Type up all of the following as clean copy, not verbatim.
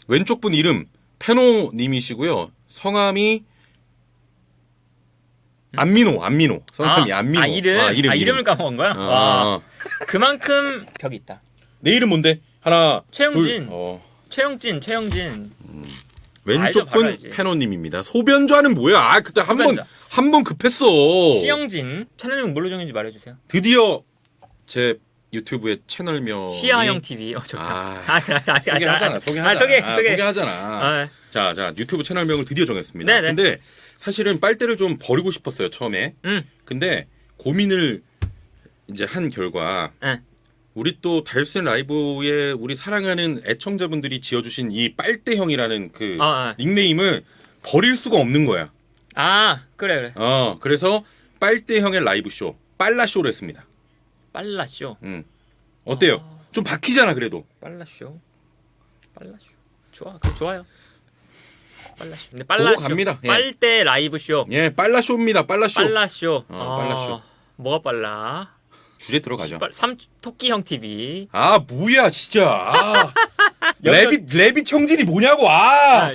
왼쪽 분 이름 페노님이시고요. 성함이 안민호. 성함이 안민호. 이름을 까먹은 거야? 와. 그만큼 벽이 있다. 내 이름 뭔데? 하나, 최영진. 둘, 최영진. 왼쪽 분 페노님입니다. 소변좌는 뭐야? 그때 한 번 급했어. 시영진. 채널명 뭘로 정했는지 말해주세요. 드디어 제 유튜브의 채널명 시아형 TV. 좋다. 소개하잖아. 자, 유튜브 채널명을 드디어 정했습니다. 네네. 근데 사실은 빨대를 좀 버리고 싶었어요, 처음에. 근데 고민을 이제 한 결과 우리 또 달슨 라이브에 우리 사랑하는 애청자분들이 지어주신 이 빨대형이라는 그 닉네임을 버릴 수가 없는 거야. 그래. 그래서 빨대형의 라이브 쇼, 빨라쇼를 했습니다. 빨라쇼. 어때요? 좀 바뀌잖아 그래도. 빨라쇼. 좋아요. 빨라쇼. 근데 빨라쇼 갑니다. 빨대 라이브 쇼. 예, 빨라쇼입니다. 빨라쇼. 빨라쇼. 빨라쇼. 뭐가 빨라? 주제 들어가죠. 토끼형 TV. 뭐야 진짜. 레빗 청진이 뭐냐고.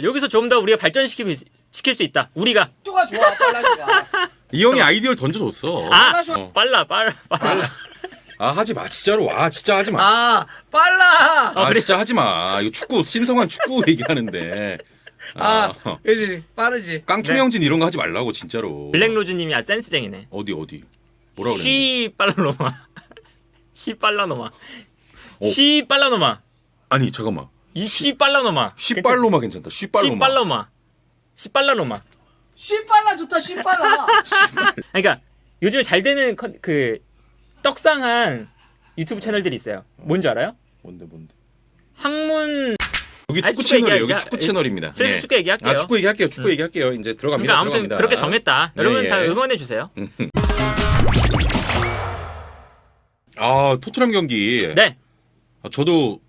여기서 좀 더 우리가 발전시킬 수 있다. 우리가. 좋아 빨라쇼가. 이 형이 아이디어를 던져줬어. 빨라. 하지 마 진짜로. 진짜 하지 마. 빨라. 그래. 진짜 하지 마. 이거 신성한 축구 얘기하는데. 그렇지. 빠르지. 깡총형진 이런 거 하지 말라고 진짜로. 블랙로즈님이 아주 센스쟁이네. 어디 뭐라 그랬는데? 시빨라노마. 시빨라노마. 아니 잠깐만. 이 시빨라노마. 시빨로마 괜찮다. 시빨라노마. 시빨라 좋다. 시빨라. 그러니까 요즘에 잘 되는 그 떡상한 유튜브 채널들이 있어요. 뭔지 알아요? 뭔데? 학문. 여기 축구 채널이에요. 여기 축구 채널입니다. 축구 얘기할게요. 축구 얘기할게요. 이제 들어갑니다. 그러니까 아무튼 그렇게 정했다. 여러분 다 응원해 주세요. 토트넘 경기. 네. 저도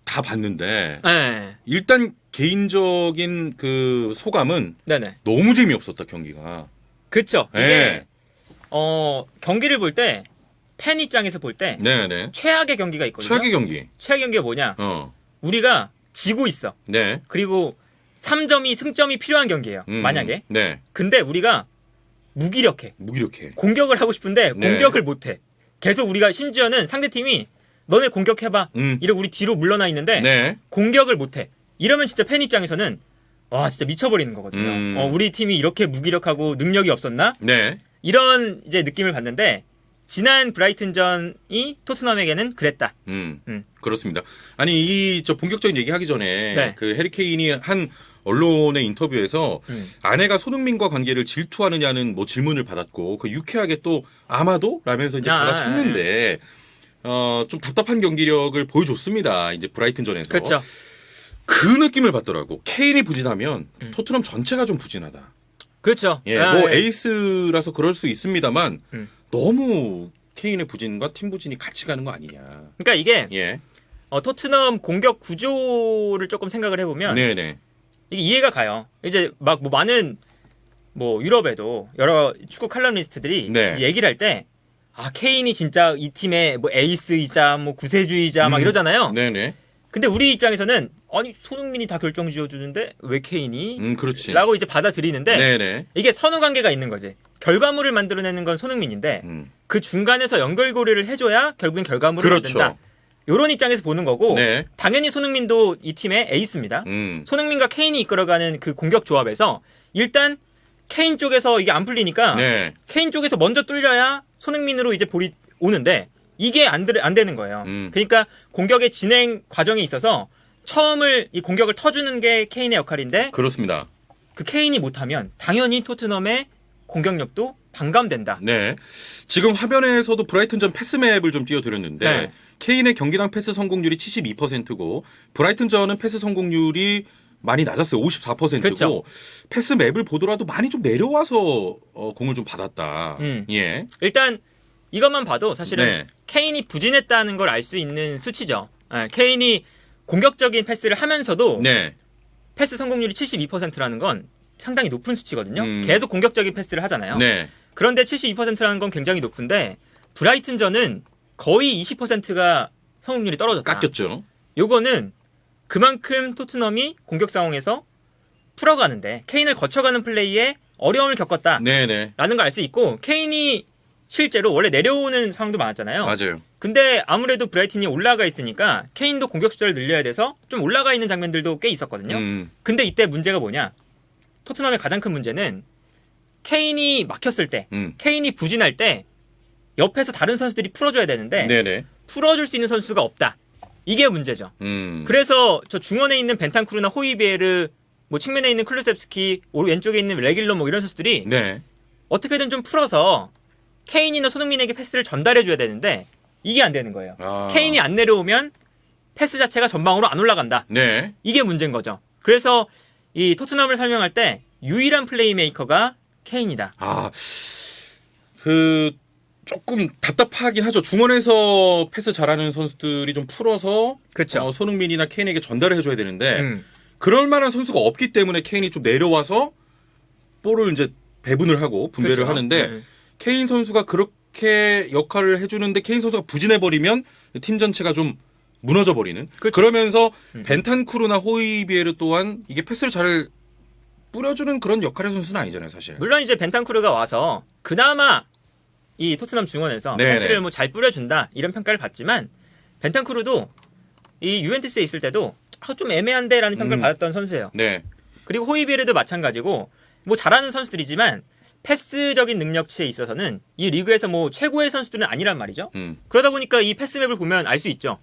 다 봤는데. 네. 일단 개인적인 그 소감은 네네. 너무 재미없었다 경기가. 그렇죠. 네. 경기를 볼 때 팬 입장에서 볼 때 네네. 최악의 경기가 있거든요. 최악의 경기. 최악의 경기가 뭐냐? 우리가 지고 있어. 네. 그리고 승점이 필요한 경기예요. 만약에. 네. 근데 우리가 무기력해. 공격을 하고 싶은데 공격을 못해. 계속 우리가 심지어는 상대팀이 너네 공격해봐. 이러고 우리 뒤로 물러나 있는데 공격을 못해. 이러면 진짜 팬 입장에서는 와 진짜 미쳐버리는 거거든요. 우리 팀이 이렇게 무기력하고 능력이 없었나? 네. 이런 이제 느낌을 받는데 지난 브라이튼전이 토트넘에게는 그랬다. 그렇습니다. 아니 저 본격적인 얘기하기 전에 그 해리 케인이 한 언론의 인터뷰에서 아내가 손흥민과 관계를 질투하느냐는 뭐 질문을 받았고 그 유쾌하게 또 아마도 라면서 이제 받아쳤는데 좀 답답한 경기력을 보여줬습니다. 이제 브라이튼전에서. 그렇죠. 그 느낌을 받더라고. 케인이 부진하면 토트넘 전체가 좀 부진하다. 그렇죠. 에이스라서 그럴 수 있습니다만 너무 케인의 부진과 팀 부진이 같이 가는 거 아니냐. 그러니까 이게 토트넘 공격 구조를 조금 생각을 해보면 이게 이해가 가요. 이제 막 뭐 많은 뭐 유럽에도 여러 축구 칼럼니스트들이 얘기를 할 때 케인이 진짜 이 팀의 뭐 에이스이자 뭐 구세주이자 막 이러잖아요. 근데 우리 입장에서는 아니 손흥민이 다 결정 지어주는데 왜 케인이? 그렇지. 라고 이제 받아들이는데 이게 선후 관계가 있는 거지. 결과물을 만들어내는 건 손흥민인데 그 중간에서 연결고리를 해줘야 결국엔 결과물을 만든다. 이런 입장에서 보는 거고 당연히 손흥민도 이 팀의 에이스입니다. 손흥민과 케인이 이끌어가는 그 공격 조합에서 일단 케인 쪽에서 이게 안 풀리니까 케인 쪽에서 먼저 뚫려야 손흥민으로 이제 볼이 오는데 이게 안 되는 거예요. 그러니까 공격의 진행 과정에 있어서 처음을 이 공격을 터주는 게 케인의 역할인데 그렇습니다. 그 케인이 못하면 당연히 토트넘의 공격력도 반감된다. 지금 화면에서도 브라이튼전 패스맵을 좀 띄워드렸는데 케인의 경기당 패스 성공률이 72%고 브라이튼전은 패스 성공률이 많이 낮았어요. 54%고 그렇죠. 패스맵을 보더라도 많이 좀 내려와서 공을 좀 받았다. 일단 이것만 봐도 사실은 케인이 부진했다는 걸 알 수 있는 수치죠. 케인이 공격적인 패스를 하면서도 패스 성공률이 72%라는 건 상당히 높은 수치거든요. 계속 공격적인 패스를 하잖아요. 그런데 72%라는 건 굉장히 높은데 브라이튼전은 거의 20%가 성공률이 떨어졌다. 깎였죠. 요거는 그만큼 토트넘이 공격 상황에서 풀어가는데 케인을 거쳐가는 플레이에 어려움을 겪었다라는 네네. 걸 알 수 있고 케인이 실제로 원래 내려오는 상황도 많았잖아요. 맞아요. 근데 아무래도 브라이튼이 올라가 있으니까 케인도 공격 숫자를 늘려야 돼서 좀 올라가 있는 장면들도 꽤 있었거든요. 근데 이때 문제가 뭐냐? 토트넘의 가장 큰 문제는 케인이 막혔을 때, 케인이 부진할 때 옆에서 다른 선수들이 풀어줘야 되는데 네네. 풀어줄 수 있는 선수가 없다. 이게 문제죠. 그래서 저 중원에 있는 벤탄쿠르나 호이베르, 뭐 측면에 있는 클루셉스키, 왼쪽에 있는 레길러 뭐 이런 선수들이 네. 어떻게든 좀 풀어서 케인이나 손흥민에게 패스를 전달해줘야 되는데 이게 안 되는 거예요. 케인이 안 내려오면 패스 자체가 전방으로 안 올라간다. 네. 이게 문제인 거죠. 그래서 이 토트넘을 설명할 때 유일한 플레이메이커가 케인이다. 조금 답답하긴 하죠. 중원에서 패스 잘하는 선수들이 좀 풀어서 그렇죠. 손흥민이나 케인에게 전달을 해줘야 되는데 그럴 만한 선수가 없기 때문에 케인이 좀 내려와서 볼을 이제 배분을 하고 분배를 그렇죠. 하는데 케인 선수가 그렇게 역할을 해주는데 케인 선수가 부진해버리면 팀 전체가 좀 무너져버리는. 그렇죠. 그러면서 벤탄쿠르나 호이비에르 또한 이게 패스를 잘 뿌려주는 그런 역할의 선수는 아니잖아요, 사실. 물론 이제 벤탄쿠르가 와서 그나마 이 토트넘 중원에서 네네. 패스를 뭐 잘 뿌려준다 이런 평가를 받지만 벤탄쿠르도 이 유벤투스에 있을 때도 좀 애매한데라는 평가를 받았던 선수예요. 네. 그리고 호이비에르도 마찬가지고 뭐 잘하는 선수들이지만 패스적인 능력치에 있어서는 이 리그에서 뭐 최고의 선수들은 아니란 말이죠. 그러다 보니까 이 패스맵을 보면 알 수 있죠.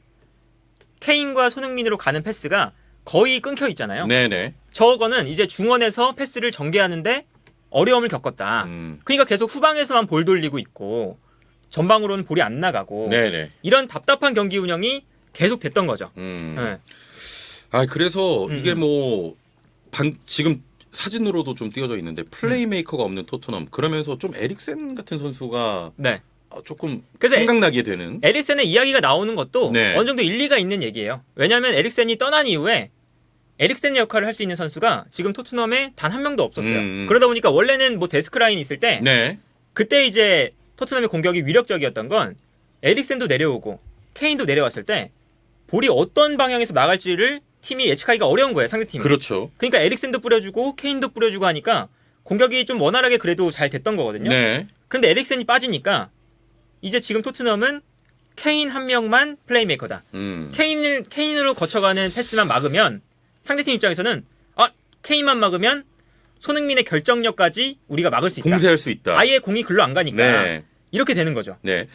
케인과 손흥민으로 가는 패스가 거의 끊겨 있잖아요. 네네. 저거는 이제 중원에서 패스를 전개하는데 어려움을 겪었다. 그러니까 계속 후방에서만 볼 돌리고 있고 전방으로는 볼이 안 나가고 네네. 이런 답답한 경기 운영이 계속 됐던 거죠. 네. 그래서 이게 뭐 지금 사진으로도 좀 띄어져 있는데 플레이메이커가 없는 토트넘 그러면서 좀 에릭센 같은 선수가 네. 조금 그래서 생각나게 되는 에릭센의 이야기가 나오는 것도 네. 어느 정도 일리가 있는 얘기예요. 왜냐하면 에릭센이 떠난 이후에 에릭센의 역할을 할 수 있는 선수가 지금 토트넘에 단 한 명도 없었어요. 그러다 보니까 원래는 뭐 데스크 라인이 있을 때 네. 그때 이제 토트넘의 공격이 위력적이었던 건 에릭센도 내려오고 케인도 내려왔을 때 볼이 어떤 방향에서 나갈지를 팀이 예측하기가 어려운 거예요, 상대팀이. 그렇죠. 그러니까 에릭센도 뿌려주고 케인도 뿌려주고 하니까 공격이 좀 원활하게 그래도 잘 됐던 거거든요. 네. 그런데 에릭센이 빠지니까 이제 지금 토트넘은 케인 한 명만 플레이메이커다. 케인으로 거쳐가는 패스만 막으면 상대팀 입장에서는 케인만 막으면 손흥민의 결정력까지 우리가 막을 수 있다. 봉쇄할 수 있다. 아예 공이 글로 안 가니까 네. 이렇게 되는 거죠. 네.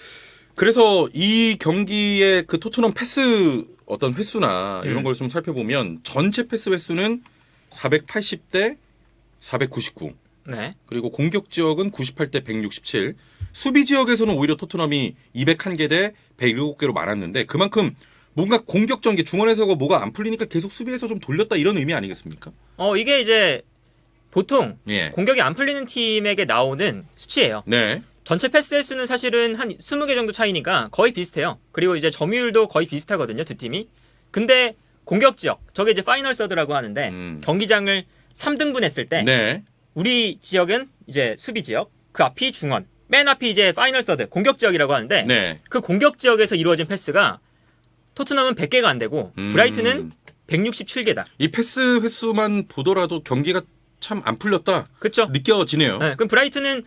그래서 이 경기의 그 토트넘 패스 어떤 횟수나 이런 걸 좀 살펴보면 전체 패스 횟수는 480대 499. 네. 그리고 공격 지역은 98대 167. 수비 지역에서는 오히려 토트넘이 201개 대 107개로 많았는데 그만큼 뭔가 공격 전개 중원에서 뭐가 안 풀리니까 계속 수비에서 좀 돌렸다 이런 의미 아니겠습니까? 이게 이제 보통 예. 공격이 안 풀리는 팀에게 나오는 수치예요. 네. 전체 패스 횟수는 사실은 한 20개 정도 차이니까 거의 비슷해요. 그리고 이제 점유율도 거의 비슷하거든요, 두 팀이. 근데 공격 지역, 저게 이제 파이널 서드라고 하는데 경기장을 3등분 했을 때 네. 우리 지역은 이제 수비 지역, 그 앞이 중원, 맨 앞이 이제 파이널 서드, 공격 지역이라고 하는데 네. 그 공격 지역에서 이루어진 패스가 토트넘은 100개가 안 되고 브라이튼은 167개다. 이 패스 횟수만 보더라도 경기가 참 안 풀렸다. 그렇죠. 느껴지네요. 네, 그럼 브라이튼은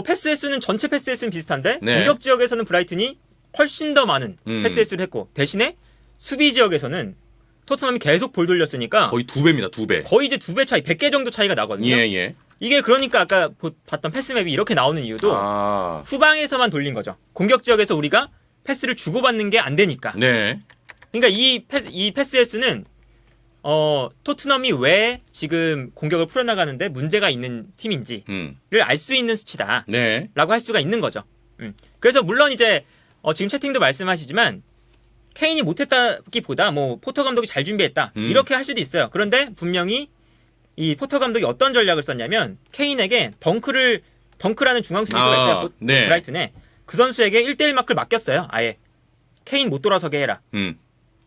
패스 횟수는 전체 패스 횟수는 비슷한데 네. 공격 지역에서는 브라이튼이 훨씬 더 많은 패스 횟수를 했고 대신에 수비 지역에서는 토트넘이 계속 볼 돌렸으니까 거의 2배입니다. 2배. 거의 이제 2배 차이, 100개 정도 차이가 나거든요. 예. 이게 그러니까 아까 봤던 패스맵이 이렇게 나오는 이유도 후방에서만 돌린 거죠. 공격 지역에서 우리가 패스를 주고받는 게 안 되니까. 네. 그러니까 이 패스 횟수는 토트넘이 왜 지금 공격을 풀어나가는데 문제가 있는 팀인지를 알 수 있는 수치다. 네. 라고 할 수가 있는 거죠. 그래서 물론 이제 지금 채팅도 말씀하시지만 케인이 못했다기보다 뭐 포터 감독이 잘 준비했다. 이렇게 할 수도 있어요. 그런데 분명히 이 포터 감독이 어떤 전략을 썼냐면 케인에게 덩크라는 중앙수 선수가 있어요. 네. 브라이튼에. 그 선수에게 1대1 마크를 맡겼어요. 아예. 케인 못 돌아서게 해라.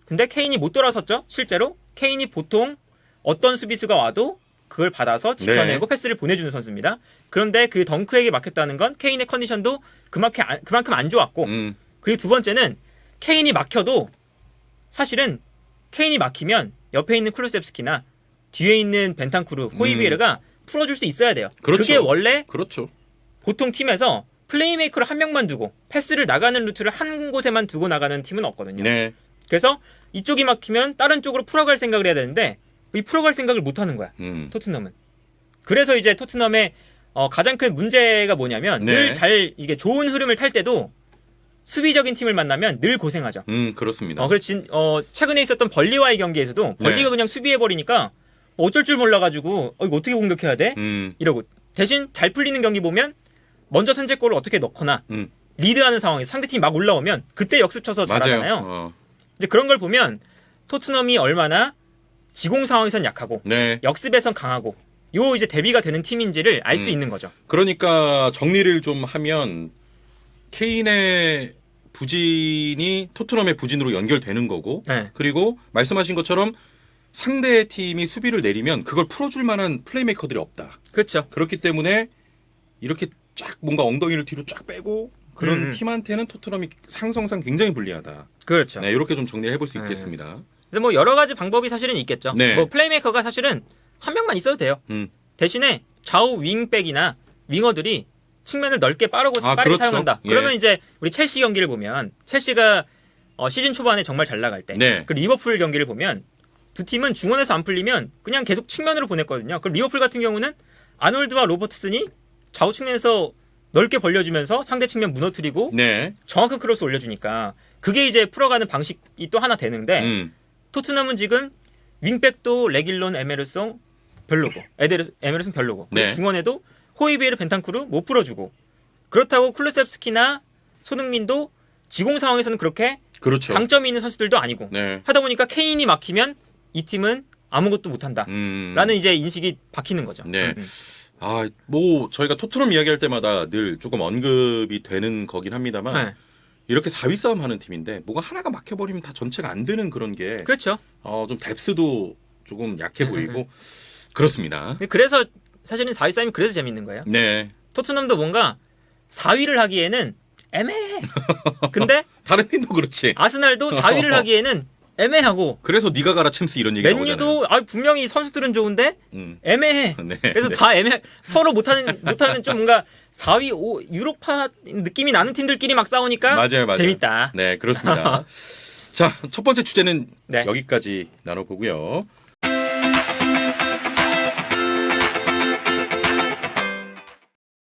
근데 케인이 못 돌아섰죠. 실제로 케인이 보통 어떤 수비수가 와도 그걸 받아서 지켜내고 패스를 보내주는 선수입니다. 그런데 그 덩크에게 막혔다는 건 케인의 컨디션도 그만큼 안 좋았고 그리고 두 번째는 케인이 막혀도 사실은 케인이 막히면 옆에 있는 클루셉스키나 뒤에 있는 벤탄쿠르, 호이비에르가 풀어줄 수 있어야 돼요. 그렇죠. 그게 원래 그렇죠. 보통 팀에서 플레이메이커를 한 명만 두고 패스를 나가는 루트를 한 곳에만 두고 나가는 팀은 없거든요. 네. 그래서 이쪽이 막히면 다른 쪽으로 풀어갈 생각을 해야 되는데 이 풀어갈 생각을 못 하는 거야. 토트넘은. 그래서 이제 토트넘의 가장 큰 문제가 뭐냐면 네. 늘 잘 이게 좋은 흐름을 탈 때도 수비적인 팀을 만나면 늘 고생하죠. 그렇습니다. 그래서 최근에 있었던 벌리와의 경기에서도 벌리가 네. 그냥 수비해버리니까 어쩔 줄 몰라가지고 이거 어떻게 공격해야 돼? 이러고 대신 잘 풀리는 경기 보면 먼저 선제골을 어떻게 넣거나 리드하는 상황에서 상대팀이 막 올라오면 그때 역습 쳐서 잘하잖아요. 이제 그런 걸 보면 토트넘이 얼마나 지공 상황에선 약하고 네. 역습에선 강하고 요 이제 대비가 되는 팀인지를 알 수 있는 거죠. 그러니까 정리를 좀 하면 케인의 부진이 토트넘의 부진으로 연결되는 거고 네. 그리고 말씀하신 것처럼 상대 팀이 수비를 내리면 그걸 풀어줄 만한 플레이메이커들이 없다. 그렇죠. 그렇기 때문에 이렇게 쫙 뭔가 엉덩이를 뒤로 쫙 빼고 그런 팀한테는 토트넘이 상성상 굉장히 불리하다. 그렇죠. 네, 이렇게 좀 정리를 해볼 수 있겠습니다. 그래서 뭐 여러 가지 방법이 사실은 있겠죠. 네. 뭐 플레이메이커가 사실은 한 명만 있어도 돼요. 대신에 좌우 윙백이나 윙어들이 측면을 넓게 빠르게 그렇죠. 사용한다. 예. 그러면 이제 우리 첼시 경기를 보면 첼시가 시즌 초반에 정말 잘 나갈 때, 네. 그 리버풀 경기를 보면 두 팀은 중원에서 안 풀리면 그냥 계속 측면으로 보냈거든요. 그럼 리버풀 같은 경우는 아놀드와 로버트슨이 좌우 측면에서 넓게 벌려주면서 상대 측면 무너뜨리고 네. 정확한 크로스 올려주니까 그게 이제 풀어가는 방식이 또 하나 되는데 토트넘은 지금 윙백도 레길론, 에메르송 별로고 에메르송 별로고 네. 그리고 중원에도 호이비에르, 벤탄쿠르 못 풀어주고 그렇다고 쿨루셉스키나 손흥민도 지공 상황에서는 그렇게 그렇죠. 강점이 있는 선수들도 아니고 네. 하다 보니까 케인이 막히면 이 팀은 아무것도 못한다 라는 이제 인식이 박히는 거죠. 네. 뭐 저희가 토트넘 이야기할 때마다 늘 조금 언급이 되는 거긴 합니다만 네. 이렇게 4위 싸움 하는 팀인데 뭐가 하나가 막혀버리면 다 전체가 안 되는 그런 게 그렇죠. 좀 뎁스도 조금 약해 보이고 그렇습니다. 그래서 사실은 4위 싸움이 그래서 재밌는 거예요. 네. 토트넘도 뭔가 4위를 하기에는 애매해. 근데 다른 팀도 그렇지. 아스날도 4위를 하기에는 애매하고 그래서 네가 가라 챔스 이런 얘기 나오잖아요. 맨유도 분명히 선수들은 좋은데 애매해. 네. 그래서 네. 다 애매. 서로 못하는 좀 뭔가 4위 유로파 느낌이 나는 팀들끼리 막 싸우니까 맞아요. 재밌다. 네, 그렇습니다. 자, 첫 번째 주제는 네. 여기까지 나눠보고요.